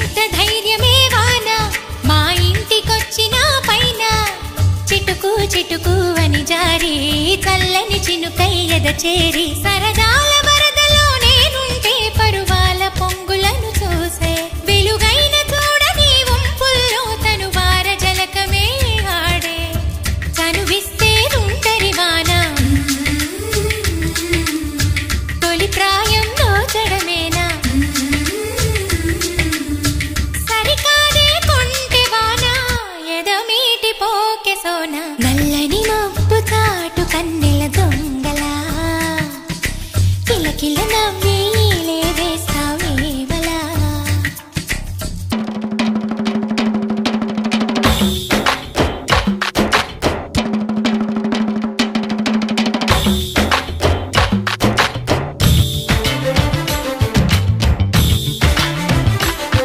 ఎంత ధైర్యమే వాన మా ఇంటికొచ్చిన పైన చిటుకు చిటుకు అని జారి చల్లని చినుకై ఎద చేరి సరదాల